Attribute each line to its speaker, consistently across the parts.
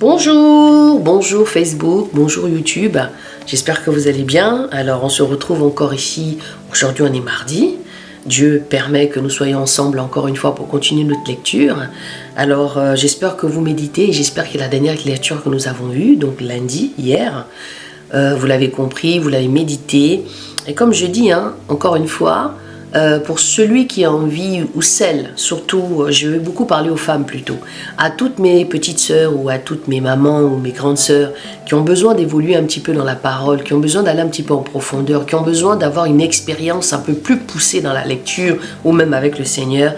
Speaker 1: Bonjour, bonjour Facebook, bonjour YouTube, j'espère que vous allez bien. Alors on se retrouve encore ici, aujourd'hui on est mardi. Dieu permet que nous soyons ensemble encore une fois pour continuer notre lecture. Alors j'espère que vous méditez et j'espère que la dernière lecture que nous avons eue, donc lundi, hier, vous l'avez compris, vous l'avez médité. Et comme je dis, encore une fois, pour celui qui a envie, ou celle, surtout, je vais beaucoup parler aux femmes plutôt, à toutes mes petites sœurs ou à toutes mes mamans ou mes grandes sœurs qui ont besoin d'évoluer un petit peu dans la parole, qui ont besoin d'aller un petit peu en profondeur, qui ont besoin d'avoir une expérience un peu plus poussée dans la lecture ou même avec le Seigneur.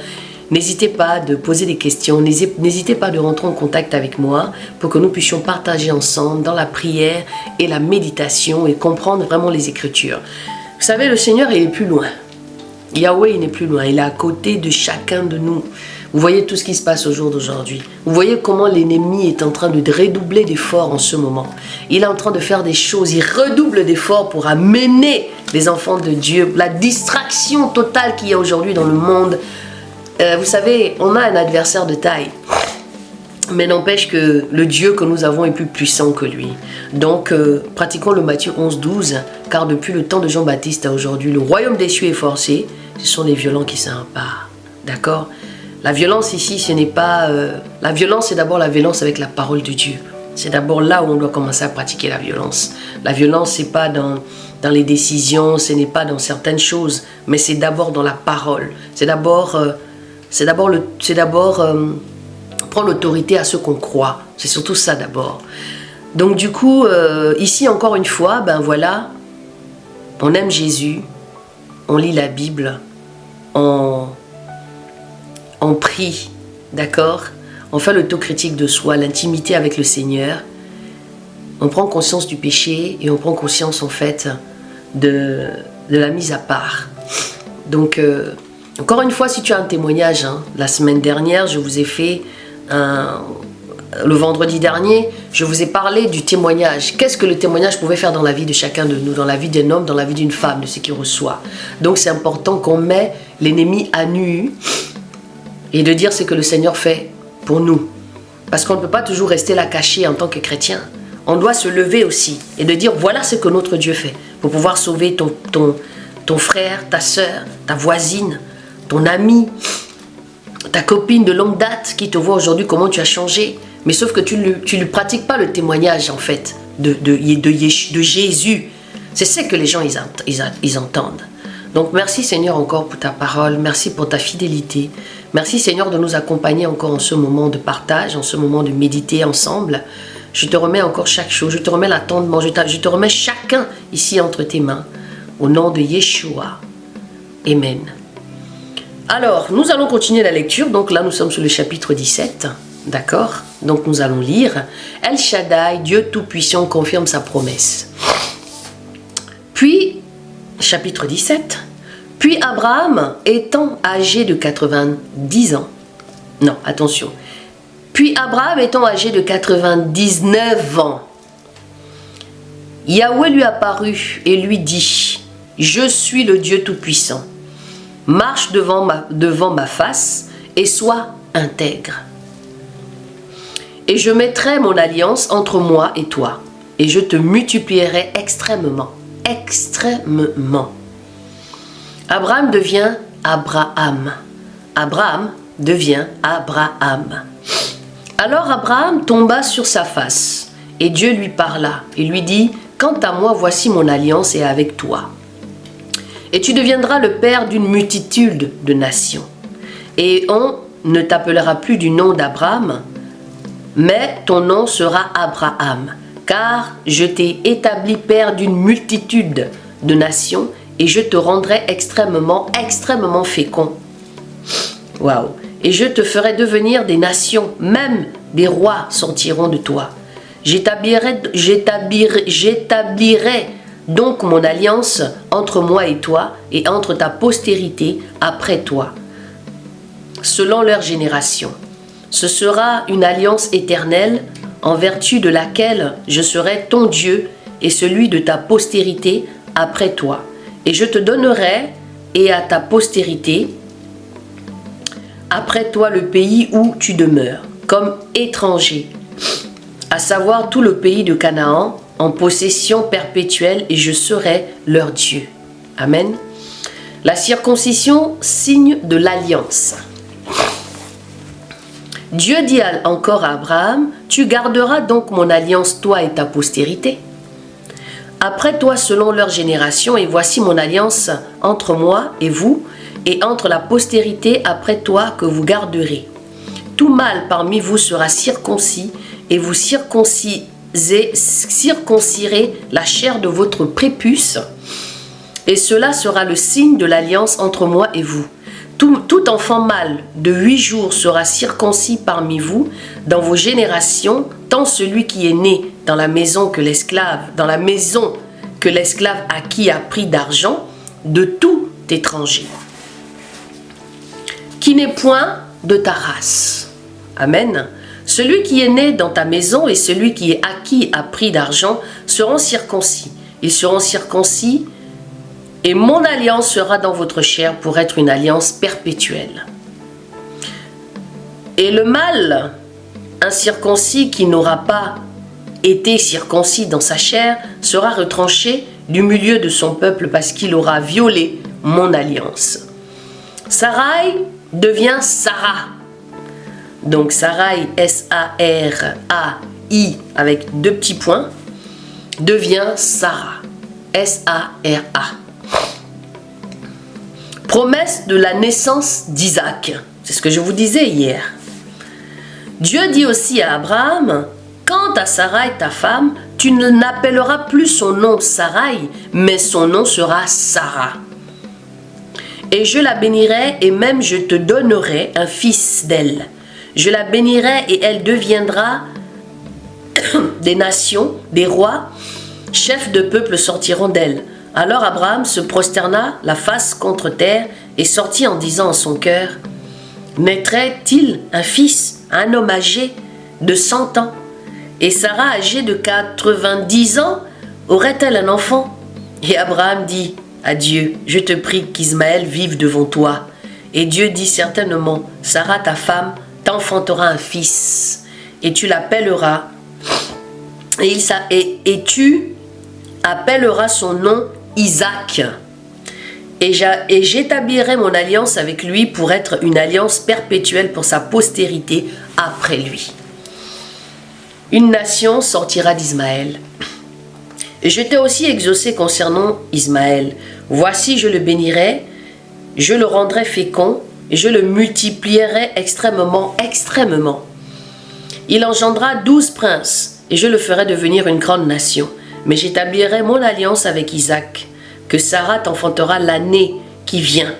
Speaker 1: N'hésitez pas de poser des questions, n'hésitez pas de rentrer en contact avec moi pour que nous puissions partager ensemble dans la prière et la méditation et comprendre vraiment les Écritures. Vous savez, le Seigneur il est plus loin. Yahweh, il n'est plus loin, il est à côté de chacun de nous. Vous voyez tout ce qui se passe au jour d'aujourd'hui. Vous voyez comment l'ennemi est en train de redoubler d'efforts en ce moment. Il est en train de faire des choses, il redouble d'efforts pour amener les enfants de Dieu. La distraction totale qu'il y a aujourd'hui dans le monde. Vous savez, on a un adversaire de taille. Mais n'empêche que le Dieu que nous avons est plus puissant que lui. Donc, pratiquons le Matthieu 11-12, car depuis le temps de Jean-Baptiste à aujourd'hui, le royaume des cieux est forcé, ce sont les violents qui s'emparent. D'accord? La violence ici, ce n'est pas... la violence, c'est d'abord la violence avec la parole de Dieu. C'est d'abord là où on doit commencer à pratiquer la violence. La violence, ce n'est pas dans les décisions, ce n'est pas dans certaines choses, mais c'est d'abord dans la parole. C'est d'abord... prendre l'autorité à ce qu'on croit. C'est surtout ça d'abord. Donc du coup, ici encore une fois, ben voilà, on aime Jésus, on lit la Bible, on prie, d'accord? On fait l'autocritique de soi, l'intimité avec le Seigneur. On prend conscience du péché et on prend conscience en fait de la mise à part. Donc, encore une fois, si tu as un témoignage, la semaine dernière, je vous ai fait le vendredi dernier, je vous ai parlé du témoignage. Qu'est-ce que le témoignage pouvait faire dans la vie de chacun de nous, dans la vie d'un homme, dans la vie d'une femme, de ce qu'il reçoit. Donc c'est important qu'on met l'ennemi à nu et de dire ce que le Seigneur fait pour nous. Parce qu'on ne peut pas toujours rester là caché en tant que chrétien. On doit se lever aussi et de dire voilà ce que notre Dieu fait pour pouvoir sauver ton frère, ta soeur, ta voisine, ton ami, ta copine de longue date qui te voit aujourd'hui comment tu as changé. Mais sauf que tu ne pratiques pas le témoignage en fait de Jésus. C'est ce que les gens ils entendent. Donc merci Seigneur encore pour ta parole. Merci pour ta fidélité. Merci Seigneur de nous accompagner encore en ce moment de partage, en ce moment de méditer ensemble. Je te remets encore chaque chose. Je te remets l'attendement. Je te remets chacun ici entre tes mains. Au nom de Yeshua. Amen. Alors, nous allons continuer la lecture. Donc là, nous sommes sur le chapitre 17. D'accord? Donc nous allons lire. El Shaddai, Dieu Tout-Puissant, confirme sa promesse. Puis, chapitre 17. Puis Abraham, étant âgé de 90 ans. Non, attention. Puis Abraham, étant âgé de 99 ans. Yahweh lui apparut et lui dit, je suis le Dieu Tout-Puissant. Marche devant ma face et sois intègre. Et je mettrai mon alliance entre moi et toi, et je te multiplierai extrêmement, extrêmement. Abraham devient Abraham. Abraham devient Abraham. Alors Abraham tomba sur sa face, et Dieu lui parla, et lui dit, quant à moi, voici mon alliance est avec toi. Et tu deviendras le père d'une multitude de nations. Et on ne t'appellera plus du nom d'Abraham, mais ton nom sera Abraham, car je t'ai établi père d'une multitude de nations, et je te rendrai extrêmement, extrêmement fécond. Waouh! Et je te ferai devenir des nations, même des rois sortiront de toi. J'établirai donc mon alliance entre moi et toi et entre ta postérité après toi, selon leur génération. Ce sera une alliance éternelle en vertu de laquelle je serai ton Dieu et celui de ta postérité après toi. Et je te donnerai et à ta postérité après toi le pays où tu demeures, comme étranger, à savoir tout le pays de Canaan, en possession perpétuelle, et je serai leur Dieu. Amen. La circoncision, signe de l'alliance. Dieu dit encore à Abraham, « Tu garderas donc mon alliance, toi et ta postérité. Après toi, selon leur génération, et voici mon alliance entre moi et vous, et entre la postérité après toi que vous garderez. Tout mâle parmi vous sera circoncis, et vous circoncirez la chair de votre prépuce, et cela sera le signe de l'alliance entre moi et vous. Tout enfant mâle de 8 jours sera circoncis parmi vous dans vos générations, tant celui qui est né dans la maison que l'esclave à qui a pris d'argent, de tout étranger, qui n'est point de ta race. » Amen. Celui qui est né dans ta maison et celui qui est acquis à prix d'argent seront circoncis. Ils seront circoncis et mon alliance sera dans votre chair pour être une alliance perpétuelle. Et le mâle incirconcis qui n'aura pas été circoncis dans sa chair sera retranché du milieu de son peuple parce qu'il aura violé mon alliance. Sarai devient Sarah. Donc Sarai, S-A-R-A-I avec 2 petits points, devient Sarah, S-A-R-A. Promesse de la naissance d'Isaac. C'est ce que je vous disais hier. Dieu dit aussi à Abraham, « Quant à Sarai, ta femme, tu n'appelleras plus son nom Sarai, mais son nom sera Sarah. Et je la bénirai et même je te donnerai un fils d'elle. Je la bénirai et elle deviendra des nations, des rois, chefs de peuple sortiront d'elle. » Alors Abraham se prosterna la face contre terre et sortit en disant en son cœur, « Naîtrait-il un fils, un homme âgé de 100 ans? Et Sarah, âgée de 90 ans, aurait-elle un enfant? » Et Abraham dit à Dieu, « Je te prie qu'Ismaël vive devant toi. » Et Dieu dit certainement, « Sarah, ta femme, t'enfantera un fils, et tu l'appelleras, et tu appelleras son nom Isaac. Et j'établirai mon alliance avec lui pour être une alliance perpétuelle pour sa postérité après lui. Une nation sortira d'Ismaël. Et je t'ai aussi exaucé concernant Ismaël. Voici, je le bénirai, je le rendrai fécond, et je le multiplierai extrêmement, extrêmement. Il engendra 12 princes, et je le ferai devenir une grande nation. Mais j'établirai mon alliance avec Isaac, que Sarah t'enfantera l'année qui vient.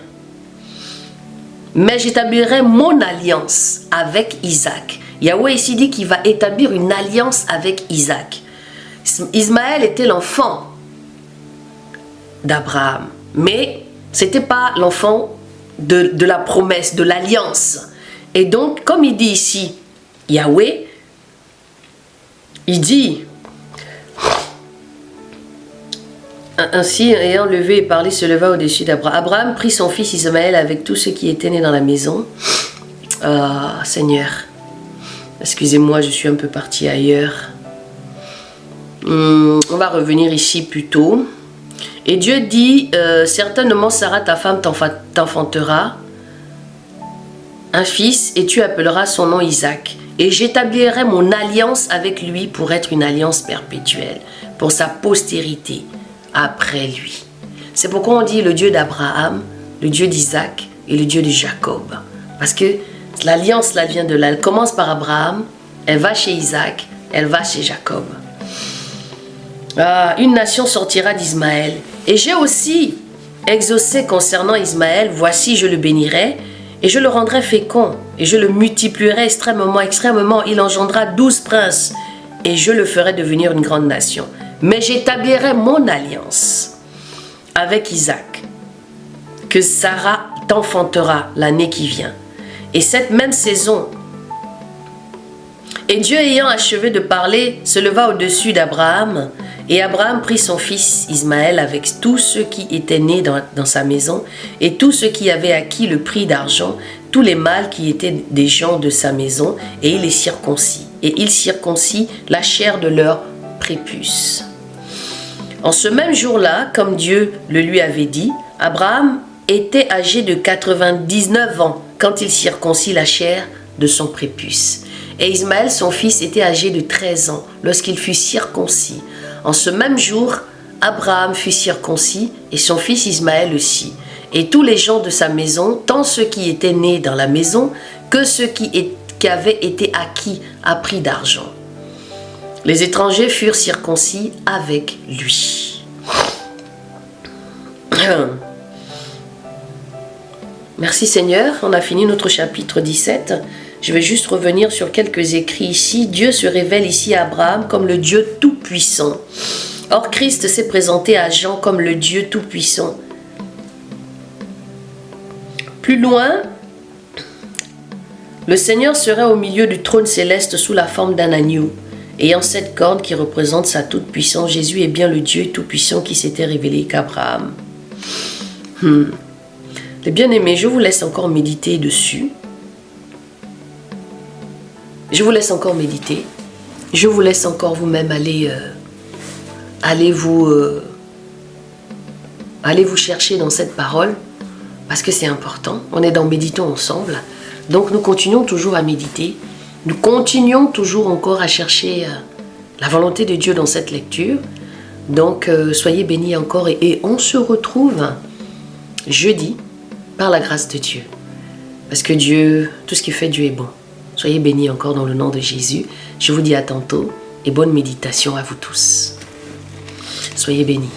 Speaker 1: Mais j'établirai mon alliance avec Isaac. Yahweh ici dit qu'il va établir une alliance avec Isaac. Ismaël était l'enfant d'Abraham, mais ce n'était pas l'enfant de la promesse, de l'alliance. Et donc, comme il dit ici, Yahweh, il dit, ainsi, ayant levé et parlé, se leva au-dessus d'Abraham. Abraham prit son fils Ismaël avec tout ce qui était né dans la maison. Ah, Seigneur, excusez-moi, je suis un peu parti ailleurs. On va revenir ici plus tôt. Et Dieu dit, certainement Sarah, ta femme, t'enfantera un fils et tu appelleras son nom Isaac. Et j'établirai mon alliance avec lui pour être une alliance perpétuelle, pour sa postérité après lui. C'est pourquoi on dit le Dieu d'Abraham, le Dieu d'Isaac et le Dieu de Jacob. Parce que l'alliance, là, vient de là. Elle commence par Abraham, elle va chez Isaac, elle va chez Jacob. Ah, une nation sortira d'Ismaël. Et j'ai aussi exaucé concernant Ismaël, voici je le bénirai, et je le rendrai fécond, et je le multiplierai extrêmement, extrêmement. Il engendra 12 princes, et je le ferai devenir une grande nation. Mais j'établirai mon alliance avec Isaac, que Sarah t'enfantera l'année qui vient. Et cette même saison, et Dieu ayant achevé de parler, se leva au-dessus d'Abraham, et Abraham prit son fils Ismaël avec tous ceux qui étaient nés dans sa maison, et tous ceux qui avaient acquis le prix d'argent, tous les mâles qui étaient des gens de sa maison, et il les circoncit. et il circoncit la chair de leur prépuce. En ce même jour-là, comme Dieu le lui avait dit, Abraham était âgé de 99 ans quand il circoncit la chair de son prépuce. Et Ismaël, son fils, était âgé de 13 ans lorsqu'il fut circoncis. En ce même jour, Abraham fut circoncis et son fils Ismaël aussi. Et tous les gens de sa maison, tant ceux qui étaient nés dans la maison que ceux qui avaient été acquis à prix d'argent. Les étrangers furent circoncis avec lui. Merci Seigneur, on a fini notre chapitre 17. Je vais juste revenir sur quelques écrits ici. Dieu se révèle ici à Abraham comme le Dieu tout-puissant. Or, Christ s'est présenté à Jean comme le Dieu tout-puissant. Plus loin, le Seigneur serait au milieu du trône céleste sous la forme d'un agneau. Ayant cette corne qui représente sa toute-puissance, Jésus est bien le Dieu tout-puissant qui s'était révélé qu'Abraham. Les bien-aimés, je vous laisse encore méditer dessus. Je vous laisse encore méditer. Je vous laisse encore vous-même aller vous chercher dans cette parole. Parce que c'est important. On est dans Méditons ensemble. Donc nous continuons toujours à méditer. Nous continuons toujours encore à chercher la volonté de Dieu dans cette lecture. Donc soyez bénis encore. Et on se retrouve jeudi par la grâce de Dieu. Parce que Dieu, tout ce qu'il fait, Dieu est bon. Soyez bénis encore dans le nom de Jésus. Je vous dis à tantôt et bonne méditation à vous tous. Soyez bénis.